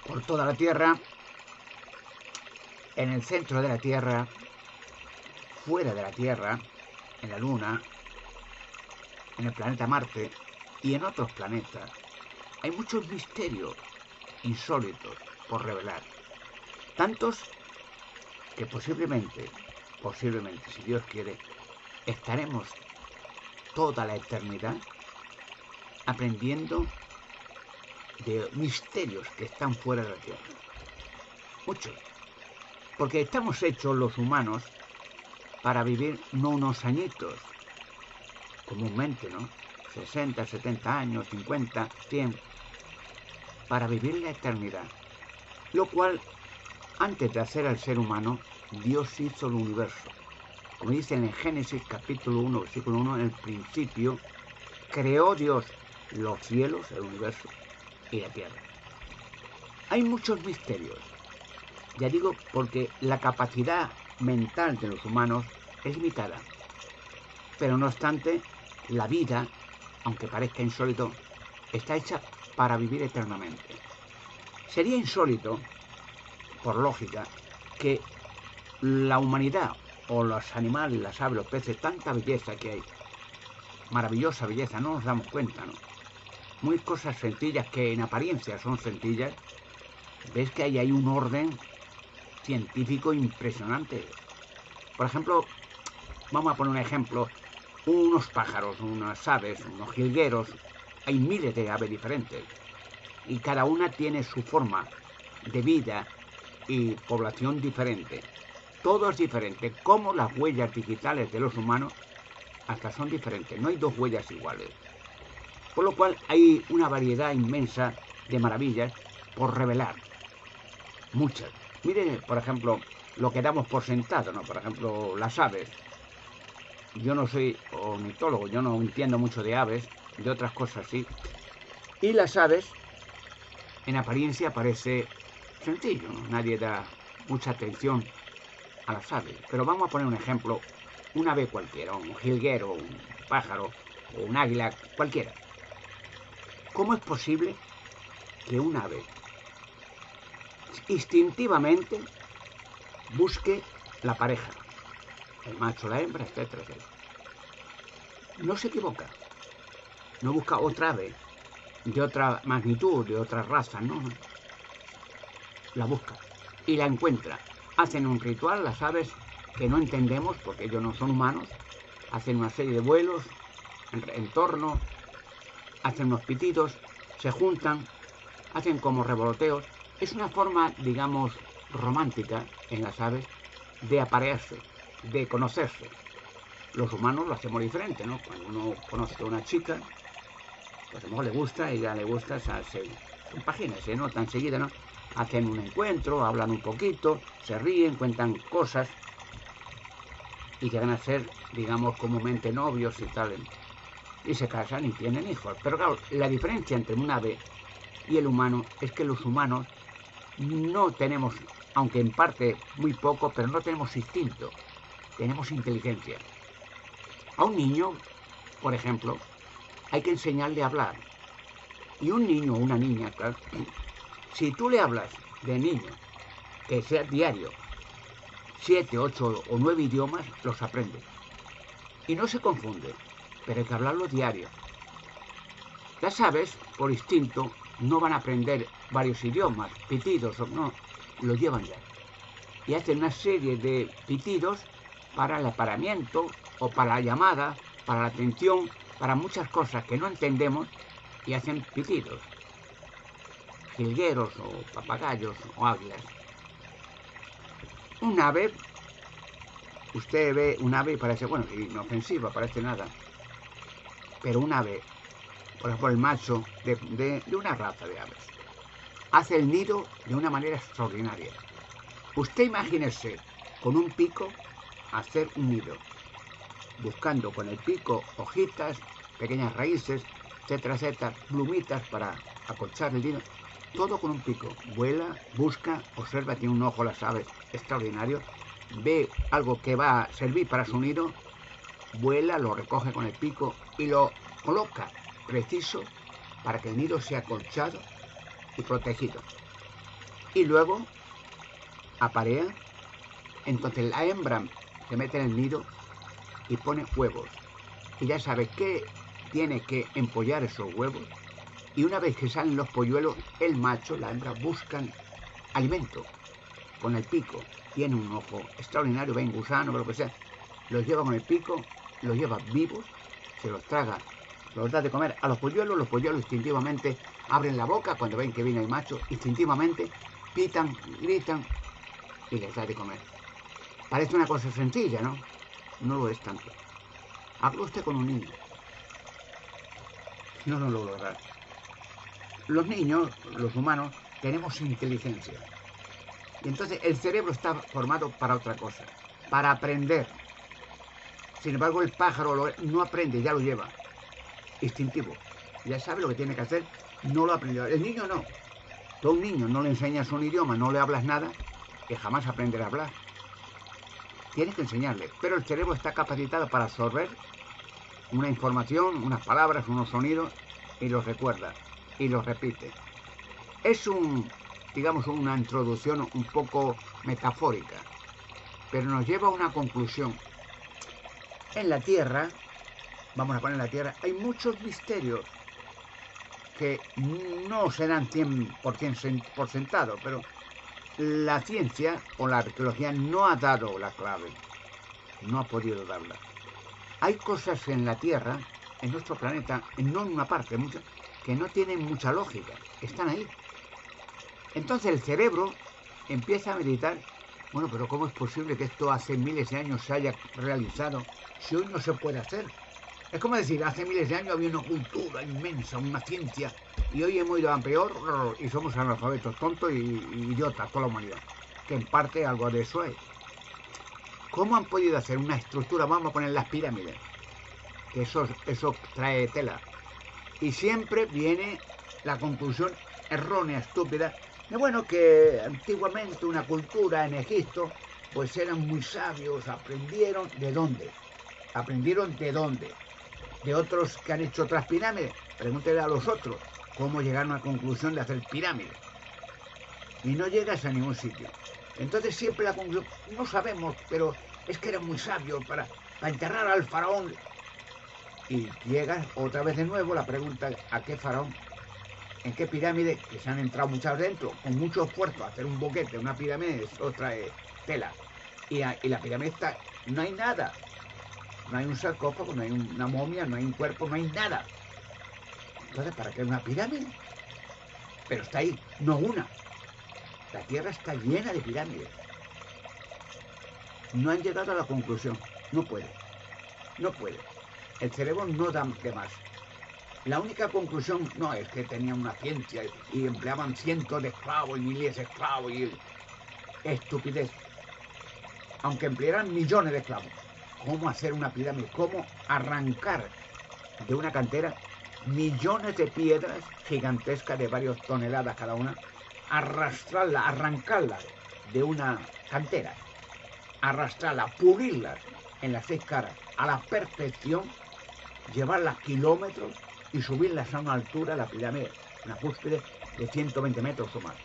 por toda la Tierra, en el centro de la Tierra, fuera de la Tierra, en la Luna, en el planeta Marte y en otros planetas. Hay muchos misterios insólitos por revelar. Tantos que posiblemente, si Dios quiere, estaremos toda la eternidad aprendiendo de misterios que están fuera de la Tierra. Muchos. Porque estamos hechos los humanos para vivir no unos añitos, comúnmente, ¿no? 60, 70 años, 50, 100, para vivir la eternidad. Lo cual, antes de hacer al ser humano, Dios hizo el universo. Como dice en el Génesis capítulo 1, versículo 1, en el principio creó Dios los cielos, el universo, y la tierra. Hay muchos misterios. Ya digo, porque la capacidad mental de los humanos es limitada. Pero no obstante, la vida, aunque parezca insólito, está hecha para vivir eternamente. Sería insólito, por lógica, que la humanidad o los animales, las aves, los peces, tanta belleza que hay, maravillosa belleza, no nos damos cuenta, ¿no? Muy cosas sencillas que en apariencia son sencillas, ves que hay un orden científico impresionante. Por ejemplo, vamos a poner un ejemplo, unos pájaros, unas aves, unos jilgueros, hay miles de aves diferentes y cada una tiene su forma de vida y población diferente. Todo es diferente, como las huellas digitales de los humanos hasta son diferentes, no hay dos huellas iguales. Por lo cual hay una variedad inmensa de maravillas por revelar, muchas. Miren, por ejemplo, lo que damos por sentado, ¿no? Por ejemplo, las aves. Yo no soy ornitólogo, yo no entiendo mucho de aves, de otras cosas sí. Y las aves, en apariencia, parece sencillo, ¿no? Nadie da mucha atención a las aves. Pero vamos a poner un ejemplo, un ave cualquiera, un jilguero, un pájaro, o un águila, cualquiera. ¿Cómo es posible que un ave instintivamente busque la pareja, el macho, la hembra, etcétera, etcétera? No se equivoca, no busca otra ave de otra magnitud, de otra raza, no, no. La busca y la encuentra. Hacen un ritual, las aves que no entendemos porque ellos no son humanos, hacen una serie de vuelos en torno, hacen unos pitidos, se juntan, hacen como revoloteos. Es una forma, digamos, romántica en las aves de aparearse, de conocerse. Los humanos lo hacemos diferente, ¿no? Cuando uno conoce a una chica, pues a lo mejor le gusta, ella le gusta, o sea, se compagina, se nota enseguida, ¿no? Hacen un encuentro, hablan un poquito, se ríen, cuentan cosas y llegan a ser, digamos, comúnmente novios y tal. Y se casan y tienen hijos. Pero claro, la diferencia entre un ave y el humano es que los humanos no tenemos, aunque en parte muy poco, pero no tenemos instinto, tenemos inteligencia. A un niño, por ejemplo, hay que enseñarle a hablar. Y un niño o una niña, claro, si tú le hablas de niño, que sea diario, 7, 8 o 9 idiomas, los aprende. Y no se confunde, pero hay que hablarlo diario. Las aves, por instinto, no van a aprender varios idiomas, pitidos, no, lo llevan ya. Y hacen una serie de pitidos para el apareamiento o para la llamada, para la atención, para muchas cosas que no entendemos y hacen pitidos. Jilgueros o papagayos o águilas. Un ave, usted ve un ave y parece, bueno, inofensiva, parece nada. Pero un ave, por ejemplo el macho de una raza de aves, hace el nido de una manera extraordinaria. Usted imagínese con un pico hacer un nido, buscando con el pico hojitas, pequeñas raíces, etcétera, etcétera, plumitas para acolchar el nido. Todo con un pico. Vuela, busca, observa, tiene un ojo las aves extraordinario, ve algo que va a servir para su nido, vuela, lo recoge con el pico y lo coloca preciso para que el nido sea acolchado y protegido. y luego aparea. Entonces la hembra se mete en el nido y pone huevos. Y ya sabe que tiene que empollar esos huevos. Y una vez que salen los polluelos, el macho, la hembra, buscan alimento con el pico. Tiene un ojo extraordinario, ven gusanos o lo que sea. Los lleva con el pico, los lleva vivos, se los traga, los da de comer a los polluelos instintivamente abren la boca cuando ven que viene el macho, instintivamente pitan, gritan y les da de comer. Parece una cosa sencilla, ¿no? No lo es tanto. Habla usted con un niño. No lo logrará. Los niños, los humanos, tenemos inteligencia. Y entonces el cerebro está formado para otra cosa, para aprender. Sin embargo, el pájaro no aprende, ya lo lleva. Instintivo. Ya sabe lo que tiene que hacer, no lo ha aprendido. El niño no. Tú a un niño no le enseñas un idioma, no le hablas nada, que jamás aprenderá a hablar. Tienes que enseñarle, pero el cerebro está capacitado para absorber una información, unas palabras, unos sonidos, y los recuerda, y los repite. Es digamos, una introducción un poco metafórica, pero nos lleva a una conclusión. En la Tierra, vamos a poner en la Tierra, hay muchos misterios que no serán 100% por sentado, pero la ciencia o la arqueología no ha dado la clave, no ha podido darla. Hay cosas en la Tierra, en nuestro planeta, no en una parte, muchas, que no tienen mucha lógica, están ahí. Entonces el cerebro empieza a meditar, bueno, pero ¿cómo es posible que esto hace miles de años se haya realizado si hoy no se puede hacer? Es como decir, hace miles de años había una cultura inmensa, una ciencia, y hoy hemos ido a peor y somos analfabetos, tontos y idiotas, toda la humanidad. Que en parte algo de eso hay. ¿Cómo han podido hacer una estructura? Vamos a poner las pirámides, que eso trae tela. Y siempre viene la conclusión errónea, estúpida, de bueno, que antiguamente una cultura en Egipto, pues eran muy sabios, aprendieron ¿de dónde? ¿Aprendieron de dónde? De otros que han hecho otras pirámides. Pregúntele a los otros cómo llegaron a la conclusión de hacer pirámides. Y no llegas a ningún sitio. Entonces siempre la conclusión, no sabemos, pero es que eran muy sabios para enterrar al faraón. Y llega otra vez de nuevo la pregunta, ¿a qué faraón? ¿En qué pirámide? Que se han entrado muchas dentro, con mucho esfuerzo, hacer un boquete, una pirámide, eso trae tela. Y la pirámide está, no hay nada. No hay un sarcófago, no hay una momia, no hay un cuerpo, no hay nada. Entonces, ¿para qué una pirámide? Pero está ahí, no una. La Tierra está llena de pirámides. No han llegado a la conclusión. No puede. No puede. El cerebro no da de más. La única conclusión no es que tenían una ciencia y empleaban cientos de esclavos y miles de esclavos y estupidez. Aunque emplearan millones de esclavos. ¿Cómo hacer una pirámide? ¿Cómo arrancar de una cantera millones de piedras gigantescas de varias toneladas cada una? Arrastrarla, arrancarla de una cantera, arrastrarla, pulirlas en las 6 caras a la perfección, llevarlas kilómetros y subirlas a una altura, la pirámide, una cúspide de 120 metros o más.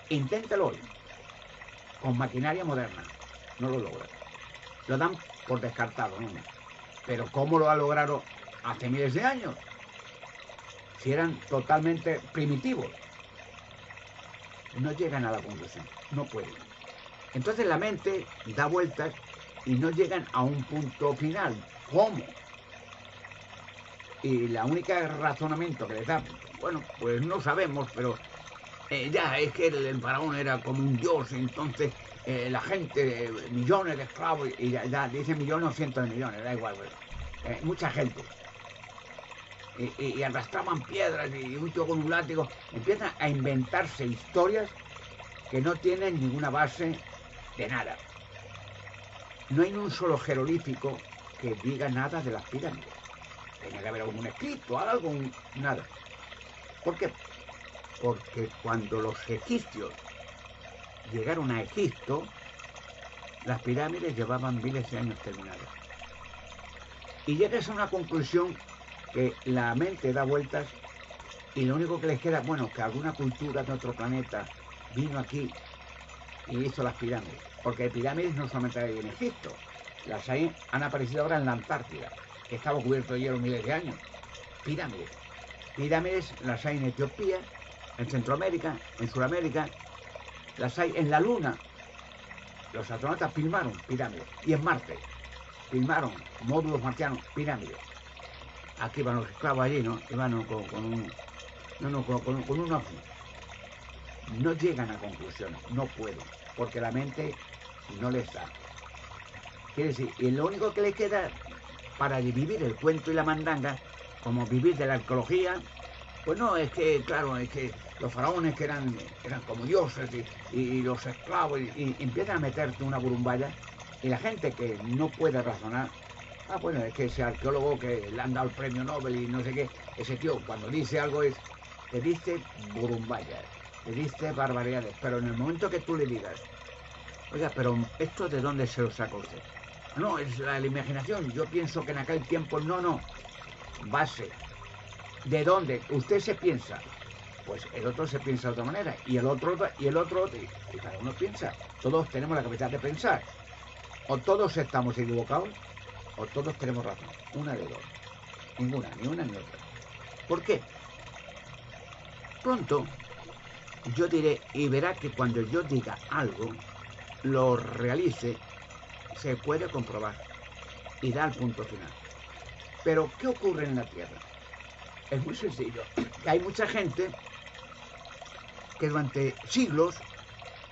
Inténtalo hoy, con maquinaria moderna, no lo logra. Lo dan por descartado, ¿no? Pero ¿cómo lo ha logrado hace miles de años? Si eran totalmente primitivos. No llegan a la conclusión, no pueden. Entonces la mente da vueltas y no llegan a un punto final. ¿Cómo? Y la única razonamiento que les da, bueno, pues no sabemos, pero ya es que el faraón era como un dios, entonces la gente, millones de esclavos, y ya dicen millones o cientos de millones, da igual, mucha gente. Y arrastraban piedras y un tío con un látigo, empiezan a inventarse historias que no tienen ninguna base de nada. No hay un solo jeroglífico que diga nada de las pirámides. Tiene que haber algún escrito, algo, nada. ¿Por qué? Porque cuando los egipcios llegaron a Egipto, las pirámides llevaban miles de años terminadas. Y llegas a una conclusión que la mente da vueltas y lo único que les queda, bueno, que alguna cultura de otro planeta vino aquí y hizo las pirámides. Porque pirámides no solamente hay en Egipto, las han aparecido ahora en la Antártida, que estaba cubierto de hielo miles de años. Pirámides. Pirámides las hay en Etiopía, en Centroamérica, en Sudamérica, las hay en la Luna. Los astronautas filmaron pirámides. Y en Marte filmaron módulos marcianos, pirámides. Aquí van los esclavos allí, ¿no? Y van con un ovni. No llegan a conclusiones, no pueden, porque la mente no les da. Quiere decir, y lo único que les queda para vivir el cuento y la mandanga, como vivir de la arqueología, pues no, es que, claro, es que los faraones que eran como dioses y los esclavos, y empiezan a meterte una burumbaya, y la gente que no puede razonar, bueno, es que ese arqueólogo que le han dado el premio Nobel y no sé qué, ese tío cuando dice algo te dice burumbaya, te dice barbaridades, pero en el momento que tú le digas, oiga, pero ¿esto de dónde se lo saca usted? No, es la imaginación, yo pienso que en aquel tiempo, no, base. ¿De dónde? Usted se piensa. Pues el otro se piensa de otra manera. Y el otro, y cada uno piensa. Todos tenemos la capacidad de pensar. O todos estamos equivocados, o todos tenemos razón. Una de dos. Ninguna, ni una ni otra. ¿Por qué? Pronto yo diré, y verá que cuando yo diga algo, lo realice, se puede comprobar y da el punto final. Pero, ¿qué ocurre en la Tierra? Es muy sencillo. Hay mucha gente que durante siglos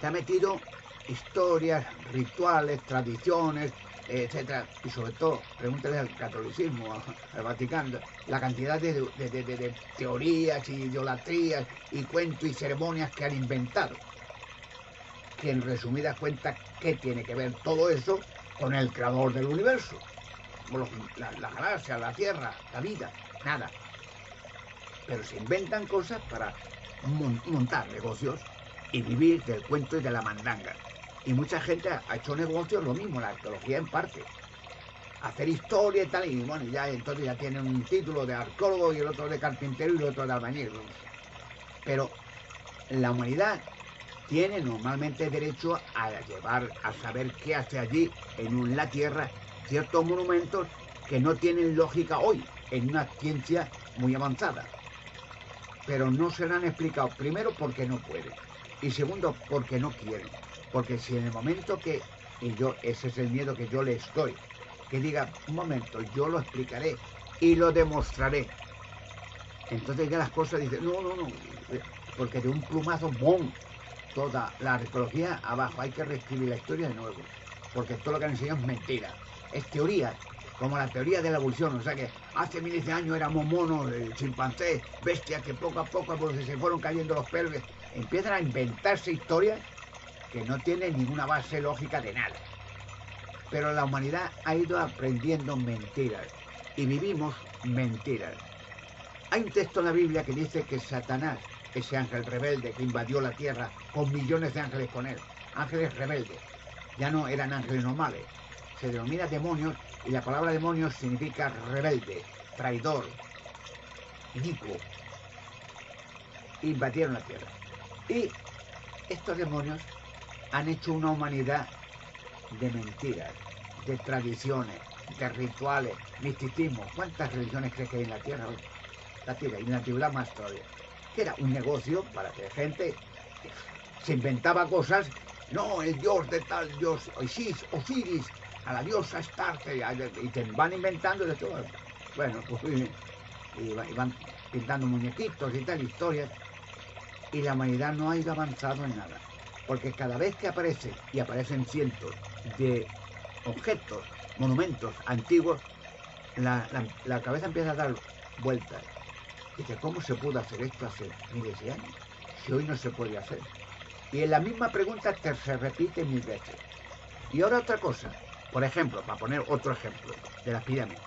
se ha metido historias, rituales, tradiciones, etcétera, y sobre todo, pregúntale al catolicismo, al Vaticano, la cantidad de teorías y idolatrías y cuentos y ceremonias que han inventado. Que en resumidas cuentas, ¿qué tiene que ver todo eso con el creador del universo? La galaxia, la Tierra, la vida, nada. Pero se inventan cosas para montar negocios y vivir del cuento y de la mandanga. Y mucha gente ha hecho negocios, lo mismo, la arqueología en parte. Hacer historia y tal, y bueno, ya entonces ya tienen un título de arqueólogo y el otro de carpintero y el otro de albañil. Pero la humanidad tiene normalmente derecho a saber qué hace allí, en la Tierra, ciertos monumentos que no tienen lógica hoy, en una ciencia muy avanzada. Pero no se lo han explicado, primero porque no pueden, y segundo porque no quieren. Porque si en el momento ese es el miedo que yo les doy, que diga, un momento, yo lo explicaré y lo demostraré. Entonces ya las cosas dicen, no, porque de un plumazo, ¡bom!, toda la arqueología abajo, hay que reescribir la historia de nuevo, porque todo lo que han enseñado es mentira, es teoría, como la teoría de la evolución, o sea que hace miles de años éramos monos, chimpancés, bestias que poco a poco pues, se fueron cayendo los pelos, empiezan a inventarse historias que no tienen ninguna base lógica de nada. Pero la humanidad ha ido aprendiendo mentiras y vivimos mentiras. Hay un texto en la Biblia que dice que Satanás, ese ángel rebelde que invadió la tierra con millones de ángeles con él, ángeles rebeldes, ya no eran ángeles normales, se denomina demonios y la palabra demonios significa rebelde, traidor, inicuo. Invadieron la tierra. Y estos demonios han hecho una humanidad de mentiras, de tradiciones, de rituales, misticismo. ¿Cuántas religiones crees que hay en la tierra hoy? La tierra, y en la antigüedad más todavía. Que era un negocio para que gente se inventaba cosas. No, el dios de tal dios, Osiris, a la diosa Astarte, y te van inventando de todo. Bueno, pues y van pintando muñequitos y tal, historias. Y la humanidad no ha ido avanzando en nada. Porque cada vez que aparecen cientos de objetos, monumentos antiguos, la cabeza empieza a dar vueltas. Dice, ¿cómo se pudo hacer esto hace miles de años? Si hoy no se puede hacer. Y en la misma pregunta se repite 1000 veces. Y ahora otra cosa. Por ejemplo, para poner otro ejemplo de las pirámides.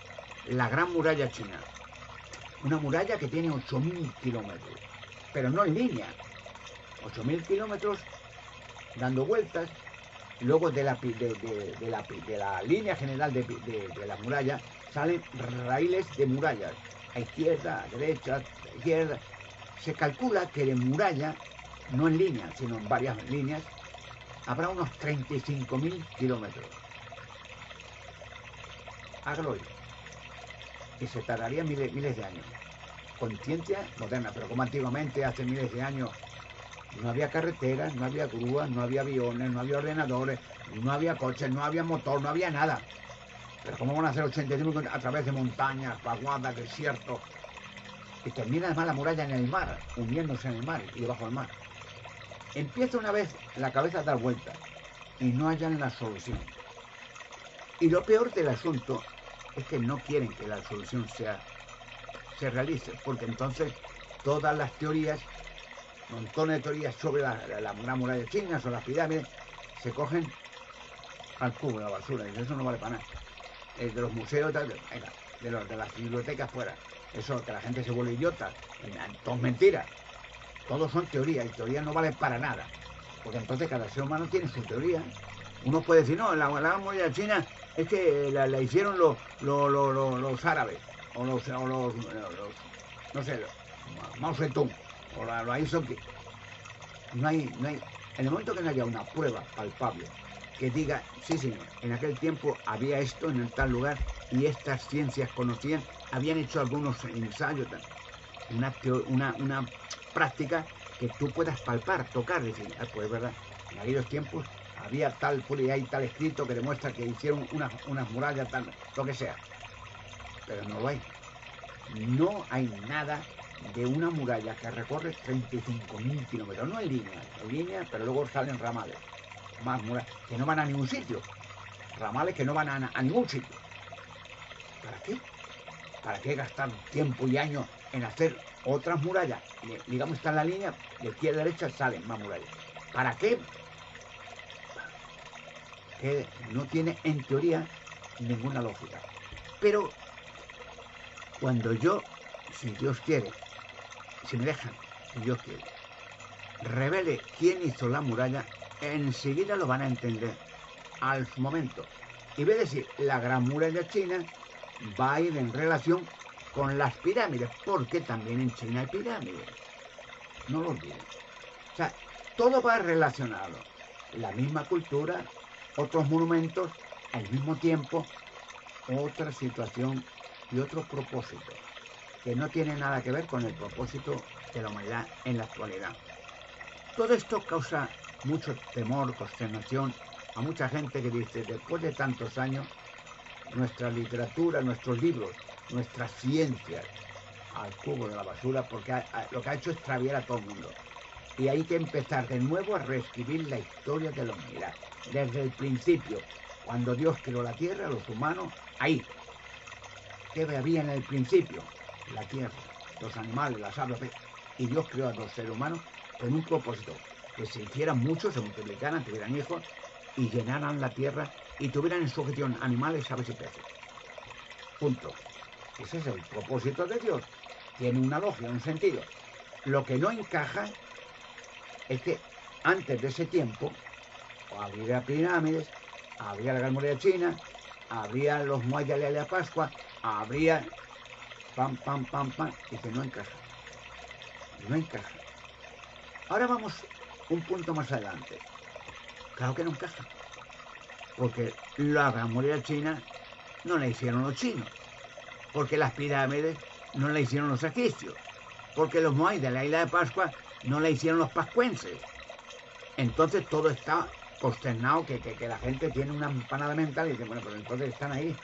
La Gran Muralla China. Una muralla que tiene 8000 kilómetros. Pero no en línea. 8000 kilómetros dando vueltas. Luego de la línea general de la muralla salen raíles de murallas. A izquierda, a derecha, a izquierda. Se calcula que de muralla no en línea, sino en varias líneas, habrá unos 35.000 kilómetros. Hágalo hoy. Y se tardaría miles de años. Con ciencia moderna, pero como antiguamente, hace miles de años, no había carreteras, no había grúas, no había aviones, no había ordenadores, no había coches, no había motor, no había nada. Pero ¿cómo van a hacer 85 a través de montañas, vaguadas, desiertos? Y termina además la muralla en el mar, hundiéndose en el mar y debajo del mar. Empieza una vez la cabeza a dar vueltas y no hallan la solución. Y lo peor del asunto es que no quieren que la solución se realice, porque entonces todas las teorías, montones de teorías sobre la muralla china, sobre las pirámides, se cogen al cubo de la basura. Y eso no vale para nada. De los museos, venga, de las bibliotecas fuera. Eso, que la gente se vuelve idiota. Todo es mentira. Todos son teorías y teorías no valen para nada. Porque entonces cada ser humano tiene su teoría. Uno puede decir, no, la muralla china es que la hicieron los árabes, o los no sé, Mao Zedong, o la hizo que... No hay, en el momento que no haya una prueba palpable que diga, sí señor, en aquel tiempo había esto en tal lugar y estas ciencias conocían, habían hecho algunos ensayos, una práctica que tú puedas palpar, tocar, decir, pues es verdad, en aquellos tiempos había tal, y hay tal escrito que demuestra que hicieron unas murallas, tal, lo que sea. Pero no lo hay. No hay nada de una muralla que recorre 35.000 kilómetros, no en línea, pero luego salen ramales, más murallas, que no van a ningún sitio, ramales que no van a ningún sitio. ¿Para qué? ¿Para qué gastar tiempo y años en hacer otras murallas? Digamos, está en la línea, de izquierda a derecha salen más murallas. ¿Para qué? Que no tiene, en teoría, ninguna lógica. Pero cuando yo, si Dios quiere, si me dejan, si Dios quiere, revele quién hizo la muralla, enseguida lo van a entender al momento. Y voy a decir, la gran muralla china va a ir en relación con las pirámides, porque también en China hay pirámides. No lo olviden. O sea, todo va relacionado. La misma cultura, otros monumentos, al mismo tiempo, otra situación y otro propósito, que no tiene nada que ver con el propósito de la humanidad en la actualidad. Todo esto causa mucho temor, consternación a mucha gente que dice, después de tantos años, nuestra literatura, nuestros libros, nuestras ciencias, al cubo de la basura, porque lo que ha hecho es extraviar a todo el mundo. Y hay que empezar de nuevo a reescribir la historia de la humanidad, desde el principio, cuando Dios creó la tierra, los humanos, ahí. ¿Qué había en el principio? La tierra, los animales, las aves, y Dios creó a los seres humanos con un propósito, que se hicieran muchos, se multiplicaran, tuvieran hijos y llenaran la tierra y tuvieran en sujeción animales, aves y peces. Punto. Ese es el propósito de Dios. Tiene una lógica, un sentido. Lo que no encaja es que antes de ese tiempo habría pirámides, habría la Gran Muralla China, habría los muelles de la Pascua, habría pam, pam, pam, pam, y que no encaja. No encaja. Ahora vamos un punto más adelante. Claro que no encaja. Porque la Gran Muralla China no la hicieron los chinos. Porque las pirámides no la hicieron los egipcios. Porque los muelles de la isla de Pascua no la hicieron los pascuenses. Entonces todo está consternado, que la gente tiene una empanada mental y dice, bueno, pero entonces están ahí.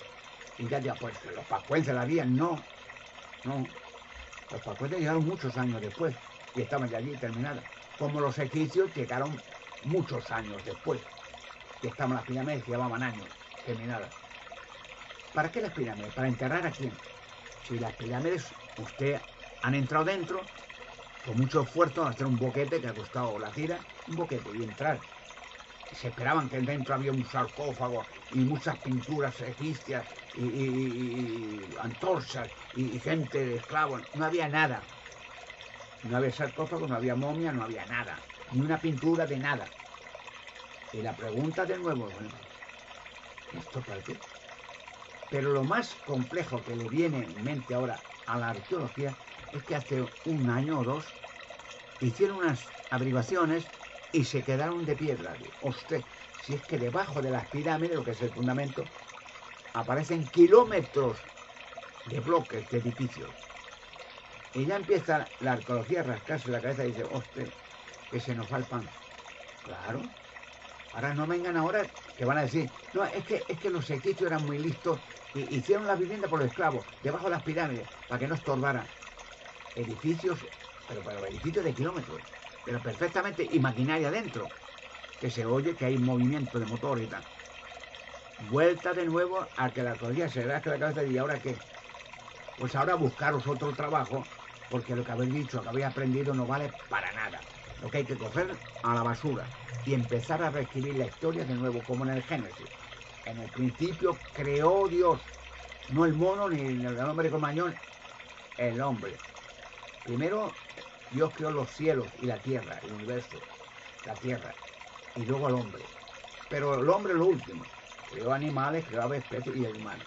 Y ya, pues que los pascuenses la habían, no. Los pascuenses llegaron muchos años después y estaban ya allí terminadas. Como los egipcios llegaron muchos años después y estaban las pirámides, llevaban años terminadas. ¿Para qué las pirámides? ¿Para enterrar a quién? Si las pirámides, usted han entrado dentro, con mucho esfuerzo, a hacer un boquete que ha costado la tira, un boquete y entrar. Se esperaban que dentro había un sarcófago y muchas pinturas egipcias y antorchas y gente de esclavos. No había nada. No había sarcófago, no había momia, no había nada. Ni una pintura de nada. Y la pregunta de nuevo, bueno, ¿esto para qué? Pero lo más complejo que le viene en mente ahora a la arqueología es que hace un año o dos hicieron unas averiguaciones y se quedaron de piedra. Ostras, si es que debajo de las pirámides, lo que es el fundamento, aparecen kilómetros de bloques, de edificios. Y ya empieza la arqueología a rascarse la cabeza y dice, ostras, que se nos va el pan. Claro. Ahora no vengan ahora que van a decir, no, es que los egipcios eran muy listos y hicieron la vivienda por los esclavos, debajo de las pirámides, para que no estorbaran. Edificios, pero edificios de kilómetros, pero perfectamente, y maquinaria dentro, que se oye que hay movimiento de motor y tal. Vuelta de nuevo a que la arqueología se rasque la cabeza y ¿ahora qué? Pues ahora buscaros otro trabajo, porque lo que habéis dicho, lo que habéis aprendido no vale para nada. Lo que hay que coger a la basura y empezar a reescribir la historia de nuevo, como en el Génesis. En el principio creó Dios, no el mono ni el hombre con mañón, el hombre. Primero Dios creó los cielos y la tierra, el universo, la tierra, y luego al hombre. Pero el hombre es lo último. Creó animales, creó aves, especies y el humano.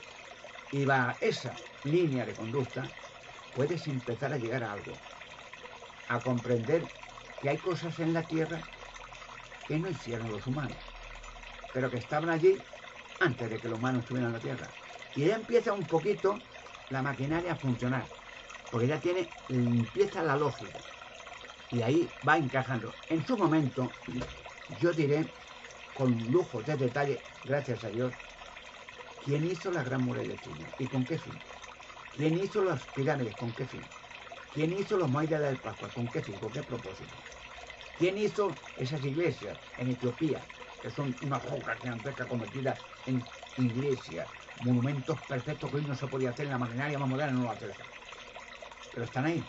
Y va esa línea de conducta, puedes empezar a llegar a algo, a comprender que hay cosas en la tierra que no hicieron los humanos, pero que estaban allí antes de que los humanos estuvieran en la tierra. Y ya empieza un poquito la maquinaria a funcionar, porque ya empieza la lógica, y ahí va encajando. En su momento, yo diré, con lujo de detalle, gracias a Dios, quién hizo la Gran Muralla China y con qué fin. ¿Quién hizo las pirámides? ¿Con qué fin? ¿Quién hizo los Moai del Pascua? ¿Con qué fin? ¿Con qué propósito? ¿Quién hizo esas iglesias en Etiopía, que son una roca gigantesca convertida en iglesias, monumentos perfectos que hoy no se podía hacer en la maquinaria más moderna, no lo hace eso? Pero están ahí.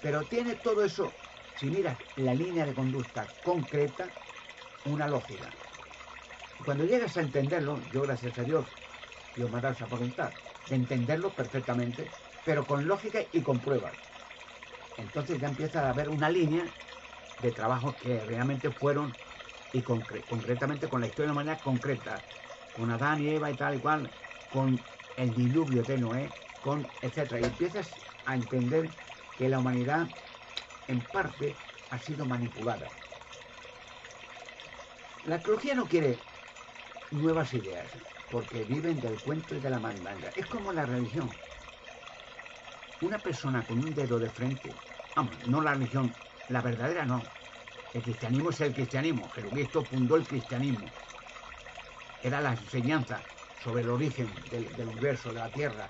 Pero tiene todo eso, si miras la línea de conducta concreta, una lógica. Y cuando llegas a entenderlo, yo gracias a Dios, Dios me ha dado esa facultad de entenderlo perfectamente, pero con lógica y con pruebas. Entonces ya empieza a haber una línea de trabajos que realmente fueron, y concretamente con la historia de la humanidad concreta, con Adán y Eva y tal y cual, con el diluvio de Noé, con etcétera. Y empiezas a entender que la humanidad, en parte, ha sido manipulada. La arqueología no quiere nuevas ideas, porque viven del cuento y de la mandanga. Es como la religión. Una persona con un dedo de frente, vamos, no la religión, la verdadera no. El cristianismo es el cristianismo. Jesucristo fundó el cristianismo. Era la enseñanza sobre el origen del universo, de la tierra.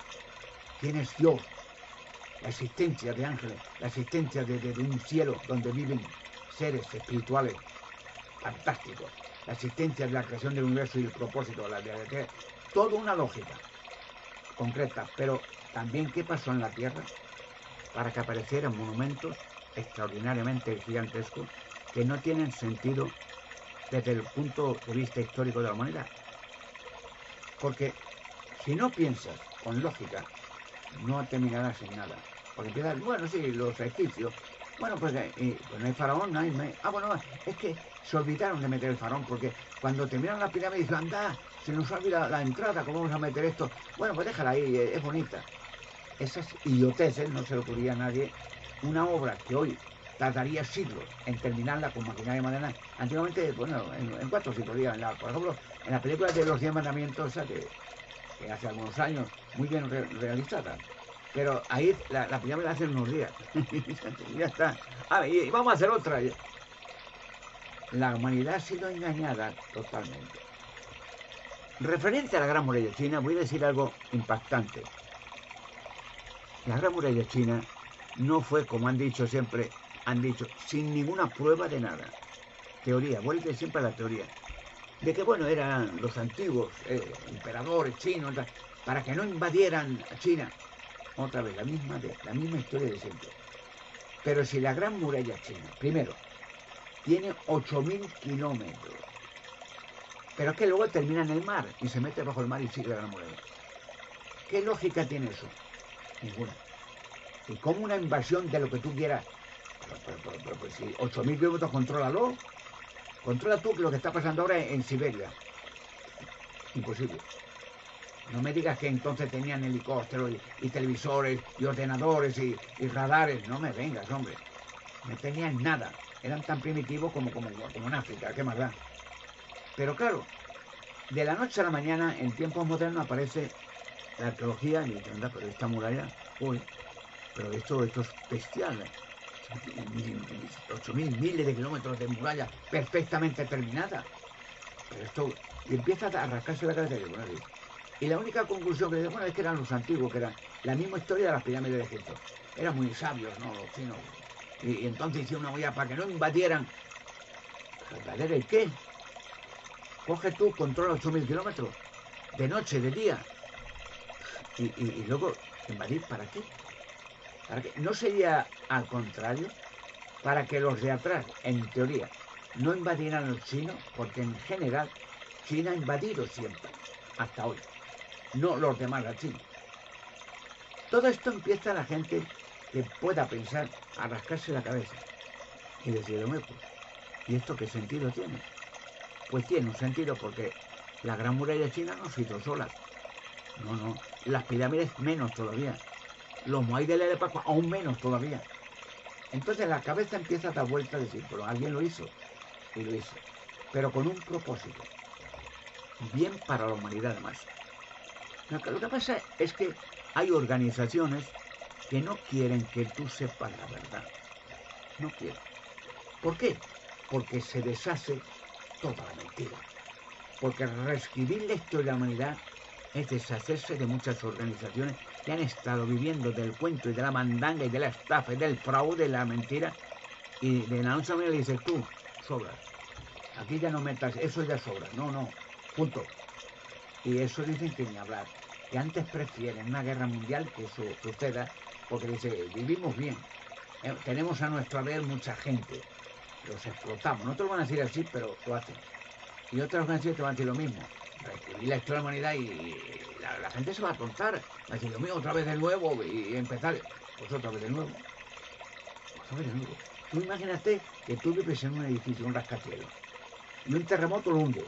¿Quién es Dios? La existencia de ángeles, la existencia de un cielo donde viven seres espirituales fantásticos. La existencia de la creación del universo y el propósito de la tierra. Toda una lógica concreta, pero también qué pasó en la tierra para que aparecieran monumentos extraordinariamente gigantescos que no tienen sentido desde el punto de vista histórico de la humanidad. Porque si no piensas con lógica, no terminarás en nada. Porque empiezas, bueno, sí, los egipcios, bueno, pues no hay faraón, no hay... bueno, es que se olvidaron de meter el faraón, porque cuando terminaron la pirámide dijeron, anda, se nos olvida la entrada, ¿cómo vamos a meter esto? Bueno, pues déjala ahí, es bonita. Esas idioteces no se le ocurría a nadie. Una obra que hoy tardaría siglos en terminarla con maquinaria moderna. Antiguamente, bueno, en 4 o 5 días. Por ejemplo, en la película de los 10 mandamientos, esa que hace algunos años, muy bien realizada. Pero ahí la pirámide la hacen unos días. Ya está. Y vamos a hacer otra. La humanidad ha sido engañada totalmente. Referente a la Gran Muralla China, voy a decir algo impactante. La Gran Muralla China no fue, como han dicho siempre, sin ninguna prueba de nada. Teoría, vuelve siempre a la teoría. De que, bueno, eran los antiguos emperadores chinos, para que no invadieran a China. Otra vez, la misma historia de siempre. Pero si la Gran Muralla China, primero, tiene 8.000 kilómetros, pero es que luego termina en el mar y se mete bajo el mar y sigue la Gran Muralla. ¿Qué lógica tiene eso? Ninguna. Y como una invasión de lo que tú quieras. Pero pues si 8.000 kilómetros, contrólalo. Controla tú lo que está pasando ahora en Siberia. Imposible. No me digas que entonces tenían helicópteros y televisores y ordenadores y radares. No me vengas, hombre. no tenían nada, eran tan primitivos como en África, qué más da. Pero claro, de la noche a la mañana, en tiempos modernos, aparece la arqueología y me dice, anda, pero esta muralla, uy, pero esto es bestial. 8.000 miles de kilómetros de muralla perfectamente terminada. Pero esto, y empieza a rascarse la cabeza y dice, bueno, y la única conclusión que dice, bueno, es que eran los antiguos, que eran la misma historia de las pirámides de Egipto. Eran muy sabios, ¿no? Los chinos. Y entonces hicieron una olla para que no invadieran. ¿Pero invadir el qué? Coge tú, controla 8.000 kilómetros, de noche, de día, y luego invadir, ¿para qué? ¿Para qué? ¿No sería al contrario? Para que los de atrás, en teoría, no invadieran a los chinos, porque en general China ha invadido siempre, hasta hoy, no los demás a China. Todo esto empieza la gente que pueda pensar a rascarse la cabeza y decir, ¿y esto qué sentido tiene? Pues tiene un sentido porque la gran muralla china no se hizo sola. No, las pirámides menos todavía. Los Moai de la de Pascua aún menos todavía. Entonces la cabeza empieza a dar vuelta a decir, pero alguien lo hizo. Y lo hizo. Pero con un propósito. Bien para la humanidad además. Lo que pasa es que hay organizaciones que no quieren que tú sepas la verdad. No quieren. ¿Por qué? Porque se deshace toda la mentira. Porque reescribir la historia de la humanidad es deshacerse de muchas organizaciones que han estado viviendo del cuento y de la mandanga y de la estafa y del fraude y de la mentira. Y de la noche a la mañana le dices tú, sobras. Aquí ya no metas, eso ya sobra. No, punto. Y eso dicen que ni hablar. Que antes prefieren una guerra mundial que eso suceda, porque dice, vivimos bien. Tenemos a nuestro haber mucha gente. Los explotamos. No te lo van a decir así, pero lo hacen. Y otras organizaciones te van a decir lo mismo. Reescribir la historia de la humanidad y la gente se va a atontar. Va a decir, Dios mío, otra vez de nuevo y empezar. Pues otra vez de nuevo. Otra vez de nuevo. Tú imagínate que tú vives en un edificio, un rascacielos, y un terremoto lo hunde.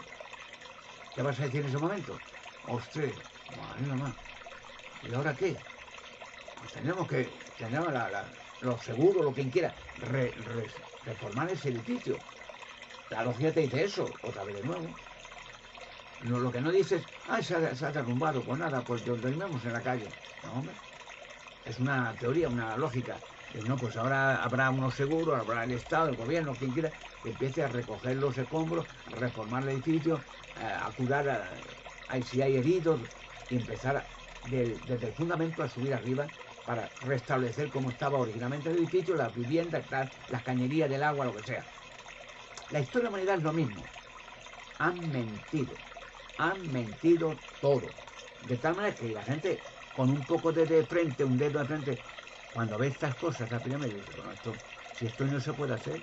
¿Qué vas a decir en ese momento? Ostras, madre mamá. ¿Y ahora qué? Pues tenemos los seguros, lo que quiera, reformar ese edificio. La lógica te dice eso, otra vez de nuevo. No, lo que no dices, se ha derrumbado, pues nada, pues dormimos en la calle. No, hombre. Es una teoría, una lógica. No, pues ahora habrá unos seguros, habrá el Estado, el gobierno, quien quiera, que empiece a recoger los escombros, a reformar el edificio, a curar si hay heridos y empezar desde el fundamento a subir arriba para restablecer como estaba originalmente el edificio, las viviendas, las cañerías del agua, lo que sea. La historia de la humanidad es lo mismo. Han mentido todo. De tal manera que la gente, con un poco de frente, un dedo de frente, cuando ve estas cosas, la primera me dice, bueno, si esto no se puede hacer,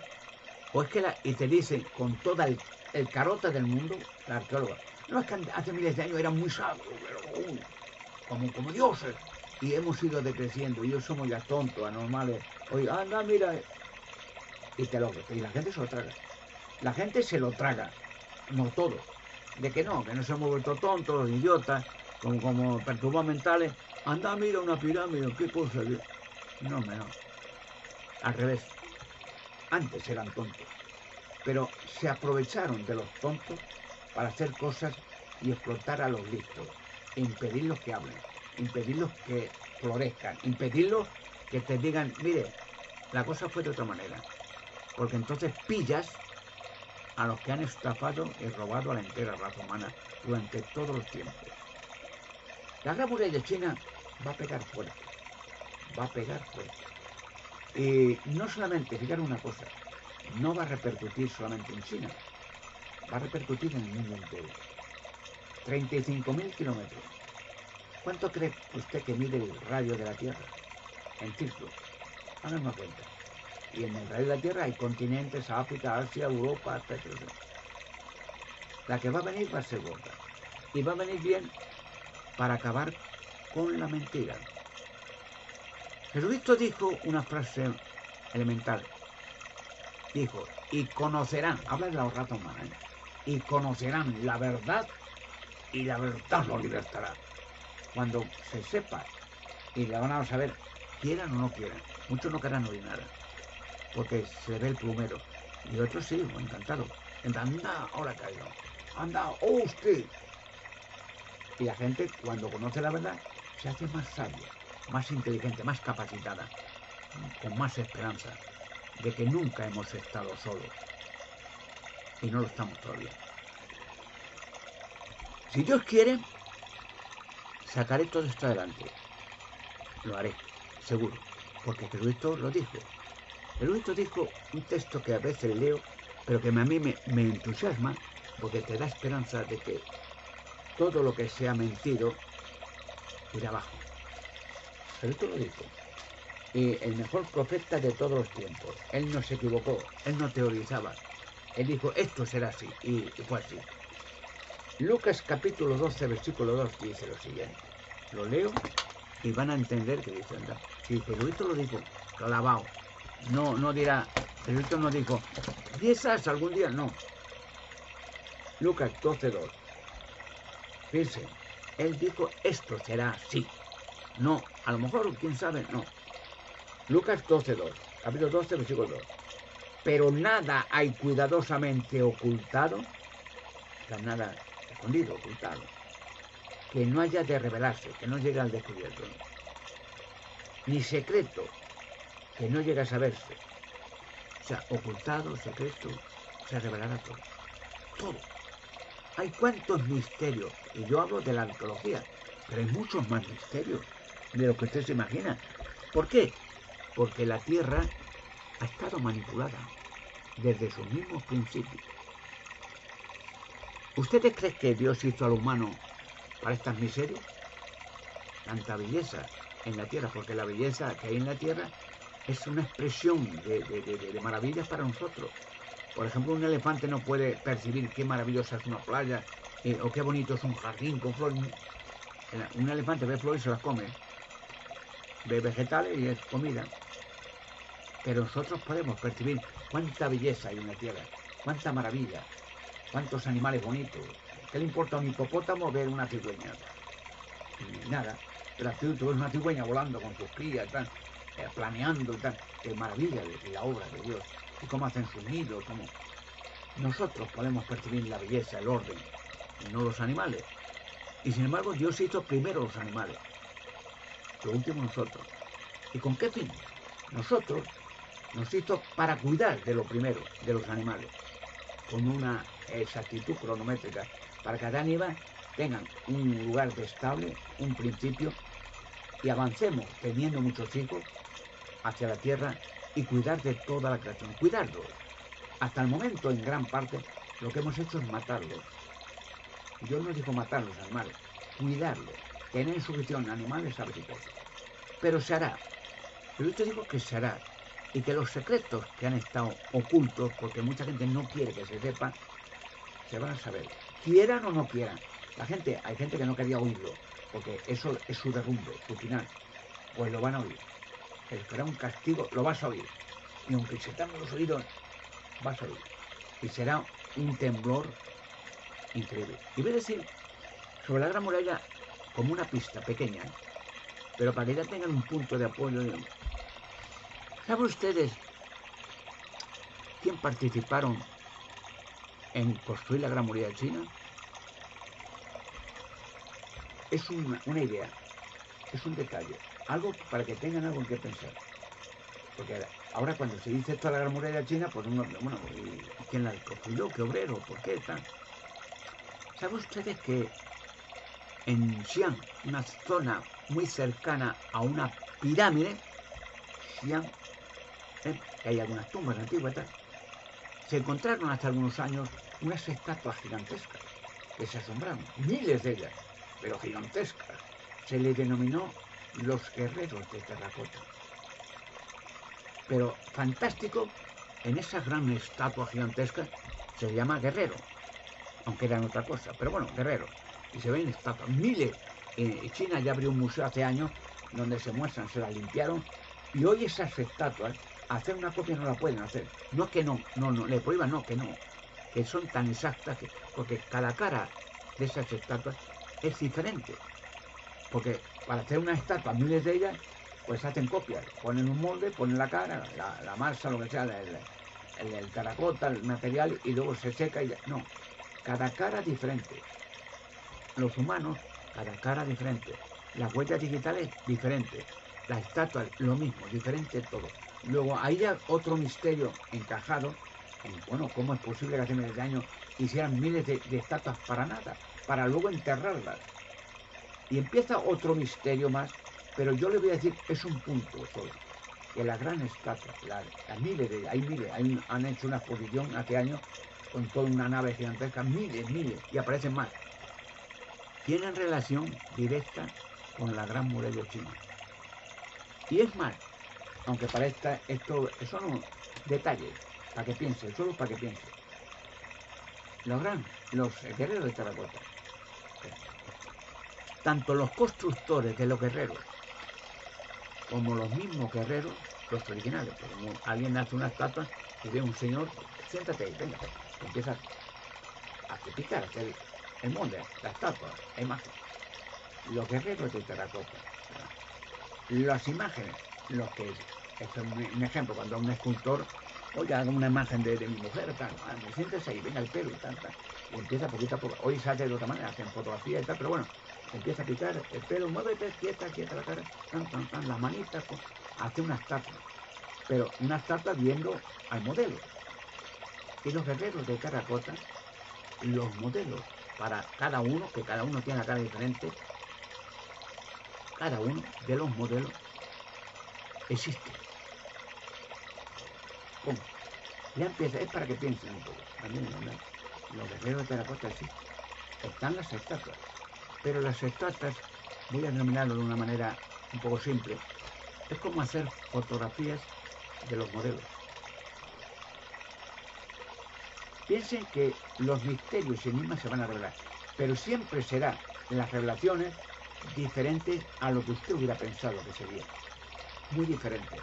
o es que y te dice con toda el carota del mundo, la arqueóloga, no es que hace miles de años eran muy sabios, pero como dioses, y hemos ido decreciendo, y yo somos ya tontos, anormales, oye, anda, mira, y la gente se lo traga. La gente se lo traga, no todos. De que no se hemos vuelto tontos, idiotas, como perturbados mentales. Anda, mira una pirámide, qué cosa. No, al revés. Antes eran tontos, pero se aprovecharon de los tontos para hacer cosas y explotar a los listos, impedirlos que hablen, impedirlos que florezcan, impedirlos que te digan, mire, la cosa fue de otra manera, porque entonces pillas a los que han estafado y robado a la entera raza humana durante todos los tiempos. La gran muralla china va a pegar fuerte, va a pegar fuerte. Y no solamente, fijar una cosa, no va a repercutir solamente en China, va a repercutir en el mundo entero. 35.000 kilómetros. ¿Cuánto cree usted que mide el radio de la Tierra? En círculo. Hagan una cuenta. Y en el radio de la Tierra hay continentes, África, Asia, Europa, etc. La que va a venir va a ser gorda. Y va a venir bien para acabar con la mentira. Jesucristo dijo una frase elemental. Dijo, y conocerán, habla de la raza humana, y conocerán la verdad y la verdad los libertará. Cuando se sepa y la van a saber, quieran o no quieran, muchos no querrán oír nada. porque se le ve el plumero. Y otros sí, encantado. Anda, ahora caigo. Anda, oh usted. Y la gente, cuando conoce la verdad, se hace más sabia, más inteligente, más capacitada, con más esperanza de que nunca hemos estado solos. Y no lo estamos todavía. Si Dios quiere, sacaré todo esto adelante. Lo haré, seguro, porque Jesucristo lo dijo. Jesucristo dijo un texto que a veces leo, pero que a mí me entusiasma, porque te da esperanza de que todo lo que sea mentido irá abajo. Jesucristo lo dijo. Y el mejor profeta de todos los tiempos. Él no se equivocó, él no teorizaba. Él dijo, esto será así, y fue así. Lucas capítulo 12, versículo 2 dice lo siguiente. Lo leo y van a entender que dice, anda. Si Jesucristo lo dijo, clavado. No dirá, Jesucristo no dijo, ¿piensas algún día? No. Lucas 12, 2. Fíjense, él dijo, esto será así. No, a lo mejor, quién sabe, no. Lucas 12, 2. Capítulo 12, versículo 2. Pero nada hay cuidadosamente ocultado, o sea, nada escondido, ocultado, que no haya de revelarse, que no llegue al descubierto, ni secreto, que no llegue a saberse. O sea, ocultado, secreto, se revelará todo. Todo. Hay cuantos misterios, y yo hablo de la arqueología, pero hay muchos más misterios de lo que usted se imagina. ¿Por qué? Porque la Tierra ha estado manipulada desde sus mismos principios. ¿Ustedes creen que Dios hizo al humano para estas miserias? Tanta belleza en la Tierra, porque la belleza que hay en la Tierra es una expresión de maravillas para nosotros. Por ejemplo, un elefante no puede percibir qué maravillosa es una playa o qué bonito es un jardín con flores. Un elefante ve flores y se las come, ve vegetales y es comida. Pero nosotros podemos percibir cuánta belleza hay en la Tierra, cuánta maravilla, cuántos animales bonitos. ¿Qué le importa a un hipopótamo ver una cigüeña? Nada. Pero tú ves una cigüeña volando con sus crías y tal, planeando y tal. Qué maravilla de la obra de Dios. Y cómo hacen su nido, cómo... Nosotros podemos percibir la belleza, el orden, y no los animales. Y sin embargo, Dios hizo primero los animales, lo último nosotros. ¿Y con qué fin? Nosotros nos hizo para cuidar de lo primero, de los animales, con una exactitud cronométrica, para que Adán y Eva tengan un lugar estable, un principio, y avancemos teniendo muchos hijos hacia la tierra y cuidar de toda la creación, cuidarlos. Hasta el momento, en gran parte, lo que hemos hecho es matarlos. Dios no dijo matar los animales, cuidarlos, tener en su gestión animales, aves y peces. Pero se hará. Pero yo digo que se hará. Y que los secretos que han estado ocultos, porque mucha gente no quiere que se sepa, se van a saber. Quieran o no quieran. Hay gente que no quería oírlo, porque eso es su derrumbe, su final. Pues lo van a oír. Pero será un castigo, lo vas a oír. Y aunque se tapen los oídos, vas a oír. Y será un temblor increíble. Y voy a decir sobre la Gran Muralla como una pista pequeña, pero para que ya tengan un punto de apoyo. ¿Saben ustedes quién participaron en construir la Gran Muralla China? Es una idea, es un detalle, algo para que tengan algo en que pensar. Porque ahora cuando se dice esto de la Gran Muralla China, pues uno, bueno, ¿y quién la construyó? ¿Qué obrero? ¿Por qué tal? ¿Saben ustedes que en Xi'an, una zona muy cercana a una pirámide, Xi'an, que hay algunas tumbas antiguas y tal, se encontraron hace algunos años unas estatuas gigantescas que se asombraron, miles de ellas, pero gigantescas. Se le denominó los guerreros de terracota. Pero fantástico, en esa gran estatua gigantesca se llama guerrero, aunque eran otra cosa, pero bueno, guerrero. Y se ven estatuas, miles. China ya abrió un museo hace años donde se muestran, se las limpiaron, y hoy esas estatuas, hacer una copia no la pueden hacer. No es que no, le prohíban, no, que son tan exactas, porque cada cara de esas estatuas es diferente. Porque para hacer una estatua, miles de ellas, pues hacen copias, ponen un molde, ponen la cara, la masa, lo que sea, el terracota, el material, y luego se seca y ya. No, cada cara diferente. Los humanos, cada cara diferente. Las huellas digitales, diferentes. Las estatuas, lo mismo, diferente todo. Luego, ahí hay otro misterio encajado en, bueno, ¿cómo es posible que hace miles de años hicieran miles de estatuas para nada? Para luego enterrarlas. Y empieza otro misterio más, pero yo le voy a decir, es un punto solo. Que la gran estatua, las miles de, hay miles, han hecho una exposición hace años con toda una nave gigantesca, miles, y aparecen más. Tienen relación directa con la Gran Muralla China. Y es más, aunque parezca esto, son detalles, para que piense, solo para que piense. Los guerreros de terracota, tanto los constructores de los guerreros como los mismos guerreros, los originales, porque como alguien hace una estatua y ve a un señor, siéntate ahí, venga, empieza a picar, a hacer el molde, la estatua, la imagen. Los guerreros de terracota, las imágenes, lo que es un ejemplo, cuando un escultor, oye, hago una imagen de mi mujer, tal, me sientes ahí, venga el pelo, tal, y empieza poquito a poco. Hoy se hace de otra manera, hacen fotografía y tal, pero bueno, empieza a picar el pelo, muévete, quieta la cara, las manitas, hace una estatua, pero una estatua viendo al modelo. Y los guerreros de terracota, los modelos para cada uno, que cada uno tiene la cara diferente, cada uno de los modelos existe. ¿Cómo? Ya empieza, es para que piensen un poco. Los guerreros de terracota existen. Están las estatuas. Pero las estatuas, voy a denominarlo de una manera un poco simple, es como hacer fotografías de los modelos. Piensen que los misterios y enigmas se van a revelar, pero siempre serán las revelaciones diferentes a lo que usted hubiera pensado que sería. Muy diferentes,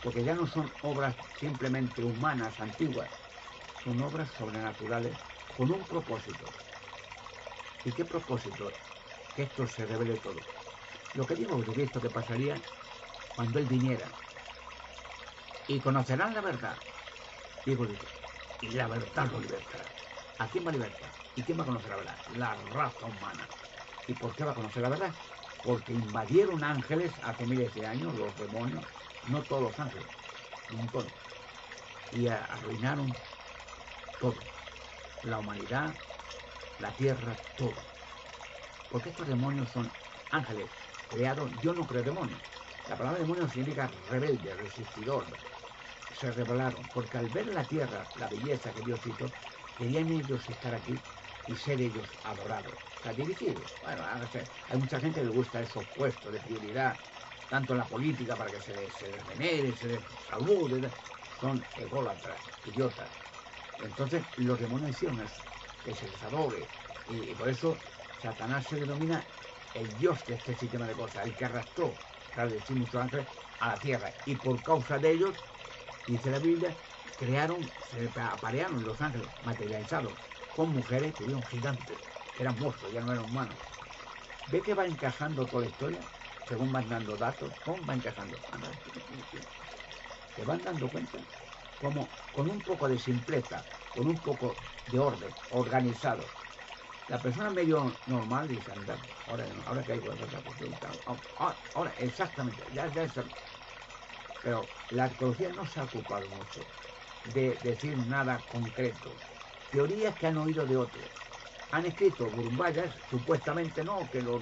porque ya no son obras simplemente humanas, antiguas, son obras sobrenaturales con un propósito. ¿Y qué propósito? Que esto se revele todo. Lo que digo Jesucristo que pasaría cuando Él viniera. Y conocerán la verdad. Digo, y la verdad lo libertará. ¿A quién va a libertar? ¿Y quién va a conocer la verdad? La raza humana. ¿Y por qué va a conocer la verdad? Porque invadieron ángeles hace miles de años, los demonios, no todos los ángeles, un montón, y arruinaron todo. La humanidad, la tierra, todo. Porque estos demonios son ángeles creados, yo no creo demonios. La palabra demonio significa rebelde, resistidor. Se rebelaron, porque al ver la tierra, la belleza que Dios hizo, querían ellos estar aquí y ser ellos adorados, o sea, dirigidos. Bueno, hay mucha gente que le gusta esos puestos de prioridad, tanto en la política para que se les venere, se les salude, son ególatras, idiotas. Entonces los demonios hicieron eso, que se les adore, y por eso Satanás se denomina el dios de este sistema de cosas, el que arrastró, tras decir muchos ángeles, a la tierra, y por causa de ellos, dice la Biblia, se aparearon los ángeles materializados con mujeres que hubieron gigantes, que eran monstruos, ya no eran humanos. ¿Ve que va encajando toda la historia? Según van dando datos, va encajando. ¿Se van dando cuenta? Como con un poco de simpleza, con un poco de orden, organizado. La persona medio normal dice, anda, ahora que hay ahora, exactamente, ya está. Pero la arqueología no se ha ocupado mucho de decir nada concreto. Teorías que han oído de otros. Han escrito burumbayas, supuestamente no, que el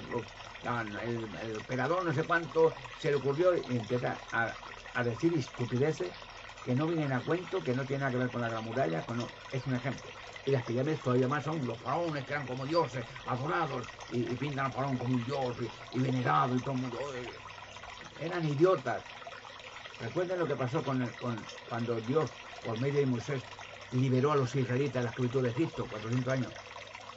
emperador no sé cuánto se le ocurrió y empieza a decir estupideces que no vienen a cuento, que no tienen nada que ver con la Gran Muralla, es un ejemplo. Y las pirámides todavía más son los faraones que eran como dioses, adorados, y pintan al faraón como un dios y venerado y todo el mundo. Eran idiotas. Recuerden lo que pasó cuando Dios, por medio de Moisés, liberó a los israelitas de la esclavitud de Egipto, 400 años.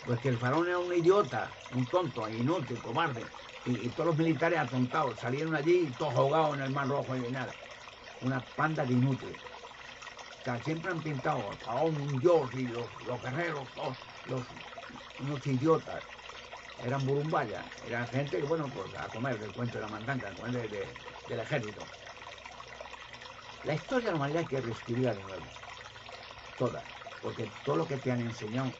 Pues que el faraón era un idiota, un tonto, inútil, cobarde. Y todos los militares atontados salieron allí todos ahogados en el Mar Rojo y nada. Una panda de inútiles. O sea, siempre han pintado al faraón un dios y los guerreros, todos unos idiotas. eran burumbayas, eran gente que, bueno, pues a comer del cuento de la mandanca, a comer del ejército. La historia de la humanidad hay que reescribirla de nuevo, toda, porque todo lo que te han enseñado,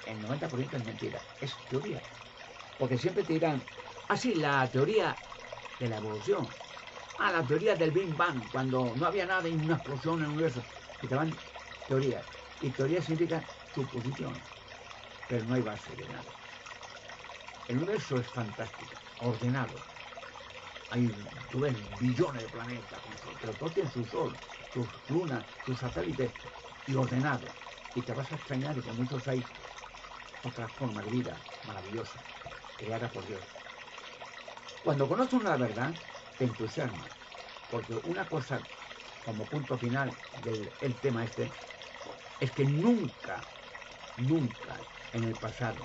el 90% es mentira, es teoría. Porque siempre te dirán, sí, la teoría de la evolución, la teoría del Big Bang, cuando no había nada y una explosión en el universo, y te van teorías. Y teoría significa suposición, pero no hay base de nada. El universo es fantástico, ordenado. Tú ves billones de planetas, pero todos tienen su sol, sus lunas, sus satélites, y ordenado. Y te vas a extrañar de que muchos hay otras formas de vida maravillosas, creadas por Dios. Cuando conoces una verdad, te entusiasma, porque una cosa, como punto final del tema este, es que nunca en el pasado,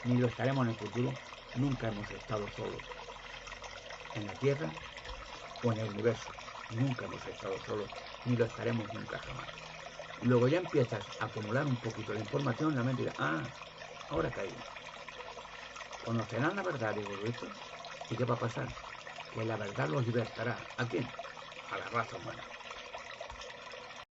ni lo estaremos en el futuro, nunca hemos estado solos. En la Tierra o en el universo, nunca hemos estado solos, ni lo estaremos nunca jamás. Luego ya empiezas a acumular un poquito de información en la mente y dices, ahora caí. Conocerán la verdad, digo esto, ¿y qué va a pasar? Que la verdad los libertará. ¿A quién? A la raza humana.